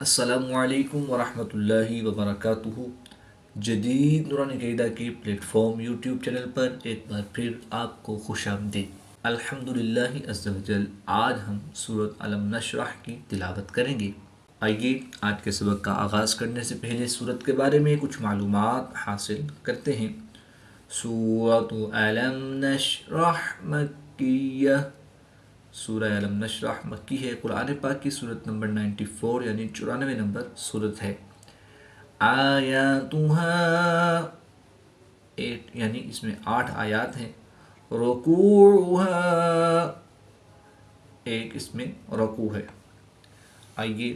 السلام علیکم ورحمۃ اللہ وبرکاتہ۔ جدید نورانی قیدہ کے پلیٹ فارم یوٹیوب چینل پر ایک بار پھر آپ کو خوش آمدید۔ الحمدللہ عز و جل، آج ہم سورۃ علم نشرح کی تلاوت کریں گے۔ آئیے آج کے سبق کا آغاز کرنے سے پہلے سورت کے بارے میں کچھ معلومات حاصل کرتے ہیں۔ سورۃ علم نشرح مکیہ، سورہ علم نشرح مکی ہے، قرآن پاک کی صورت نمبر 94 یعنی 94 نمبر صورت ہے۔ آیاتها 8 یعنی اس میں 8 آیات ہیں۔ رکوعها، ایک اس میں رکوع ہے۔ آئیے،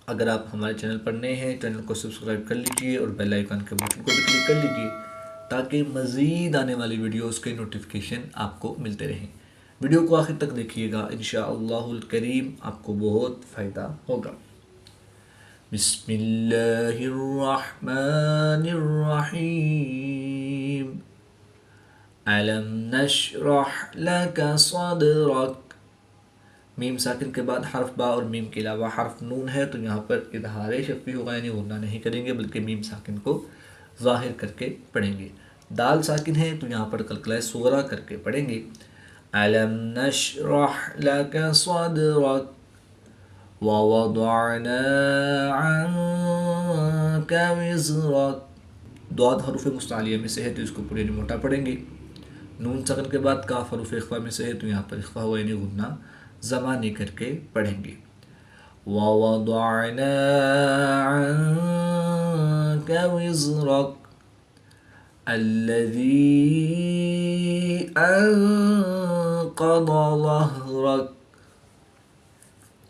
اگر آپ ہمارے چینل پر نئے ہیں چینل کو سبسکرائب کر لیجئے اور بیل آئیکن کے بٹن کو بھی کلک کر لیجئے تاکہ مزید آنے والی ویڈیوز کے نوٹیفیکیشن آپ کو ملتے رہیں۔ ویڈیو کو آخر تک دیکھیے گا، انشاءاللہ الکریم آپ کو بہت فائدہ ہوگا۔ بسم اللہ الرحمن الرحیم۔ علم نشرح لک صدرک، میم ساکن کے بعد حرف با اور میم کے علاوہ حرف نون ہے تو یہاں پر اظہار شفوی ہوگا، یعنی غنہ نہیں کریں گے بلکہ میم ساکن کو ظاہر کر کے پڑھیں گے۔ دال ساکن ہے تو یہاں پر قلقلہ صغریٰ کر کے پڑھیں گے۔ علم نشرح لك صدرك ووضعنا عنك وزرك، ضاد حروف مستعلیہ میں سے ہے تو اس کو پورے یعنی موٹا پڑھیں گے۔ نون سکن کے بعد کاف حروف اخفا میں سے ہے تو یہاں پر اخفا ہوا یعنی غنہ زمانی کر کے پڑھیں گے۔ ووضعنا عنك وزرك الذي انقض ظهرك،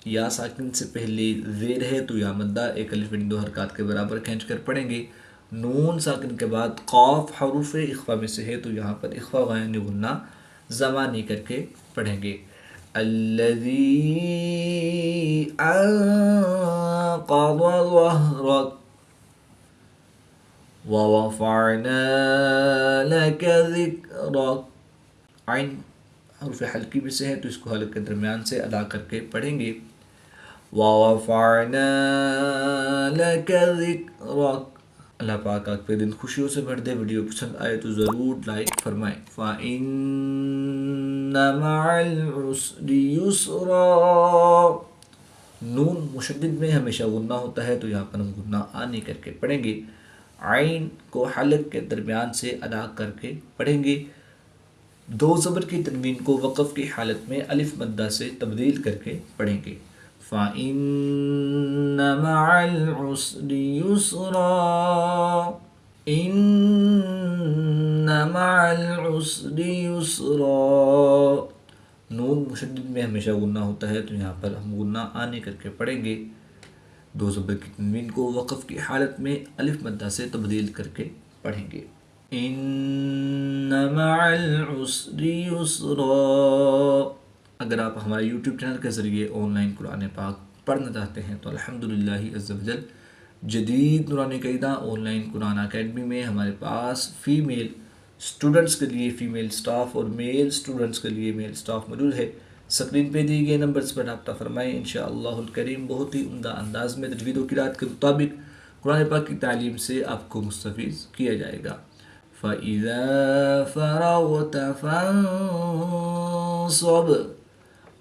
یا ساکن سے پہلے زیر ہے تو یا مدہ ایک الف یعنی 2 حرکات کے برابر کھینچ کر پڑھیں گے۔ نون ساکن کے بعد قاف حروف اخفا میں سے ہے تو یہاں پر اخفا یعنی غنہ زمانی کر کے پڑھیں گے۔ الذی انقض ظهرك وَوَفَعْنَا لَكَ ذِكْرَكَ، عین حروف حلقی میں سے ہے تو اس کو حلق کے درمیان سے ادا کر کے پڑھیں گے۔ وَوَفَعْنَا لَكَ ذِكْرَكَ، اللہ پاک آپ کے دن خوشیوں سے بھر دے۔ ویڈیو پسند آئے تو ضرور لائک فرمائیں۔ فَإِنَّ مَعَ الْعُسْرِ يُسْرًا، نون مشدد میں ہمیشہ غنہ ہوتا ہے تو یہاں پر ہم غنہ آنے کر کے پڑھیں گے۔ عین کو حلق کے درمیان سے ادا کر کے پڑھیں گے۔ 2 زبر کی تنوین کو وقف کی حالت میں الف مدہ سے تبدیل کر کے پڑھیں گے۔ فَإِنَّ مَعَ الْعُسْرِ يُسْرًا، إِنَّ مَعَ الْعُسْرِ يُسْرًا، نون مشدد میں ہمیشہ غنہ ہوتا ہے تو یہاں پر ہم غنہ آنے کر کے پڑھیں گے۔ 2 زبر کی تنوین کو وقف کی حالت میں الف مدہ سے تبدیل کر کے پڑھیں گے۔ ان مع العسر یسرا، اگر آپ ہمارے یوٹیوب چینل کے ذریعے آن لائن قرآن پاک پڑھنا چاہتے ہیں تو الحمدللہ عز و جل جدید نورانی قیدہ آن لائن قرآن اکیڈمی میں ہمارے پاس فیمیل اسٹوڈنٹس کے لیے فیمیل سٹاف اور میل اسٹوڈنٹس کے لیے میل سٹاف موجود ہے۔ اسکرین پہ دیے گئے نمبرز پر رابطہ فرمائیں، انشاءاللہ الکریم بہت ہی عمدہ انداز میں تجوید و قرات کے مطابق قرآن پاک کی تعلیم سے آپ کو مستفیض کیا جائے گا۔ فَإِذَا فَرَغْتَ فَانصَبْ،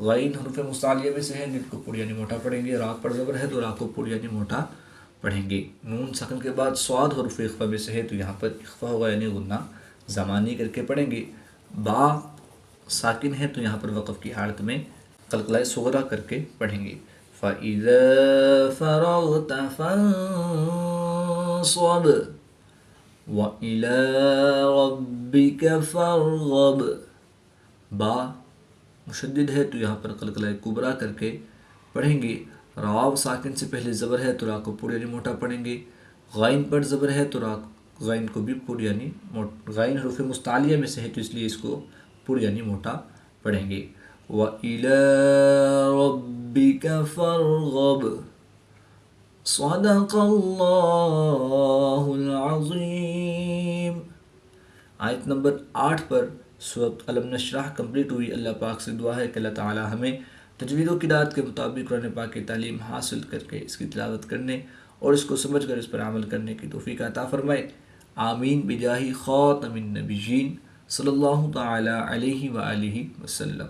غین حروف مستعلیہ میں سے ہے، جن کو پور یعنی موٹا پڑھیں گے۔ را پر زبر ہے تو را کو پور یعنی موٹا پڑھیں گے۔ نون سکن کے بعد صاد حروف اخفا میں سے ہے تو یہاں پر اخفا ہوگا یعنی غنہ زمانی کر کے پڑھیں گے۔ با ساکن ہے تو یہاں پر وقف کی حالت میں قلقلہ صغریٰ کر کے پڑھیں گے۔ فَإِذَا فَرَغْتَ فَانصَبْ وَإِلَىٰ رَبِّكَ فَارْغَب، با مشدد ہے تو یہاں پر قلقلہ کبریٰ کر کے پڑھیں گے۔ راو ساکن سے پہلے زبر ہے تو را کو پور یعنی موٹا پڑھیں گے۔ غین پر زبر ہے تو را غین کو بھی پور یعنی غین حروف مستعلیہ میں سے ہے تو اس لیے اس کو پور یعنی موٹا پڑھیں گے۔ وَإِلَىٰ رَبِّكَ فَارْغَب، صدق اللہ العظیم۔ آیت نمبر 8 پر سورۃ علم نشرح کمپلیٹ ہوئی۔ اللہ پاک سے دعا ہے کہ اللہ تعالی ہمیں تجوید و قرات کے مطابق قرآن پاک کی تعلیم حاصل کر کے اس کی تلاوت کرنے اور اس کو سمجھ کر اس پر عمل کرنے کی توفیق عطا فرمائے. آمین بجاہ خاتم النبیین صلی اللہ تعالی علیہ وآلہ وسلم.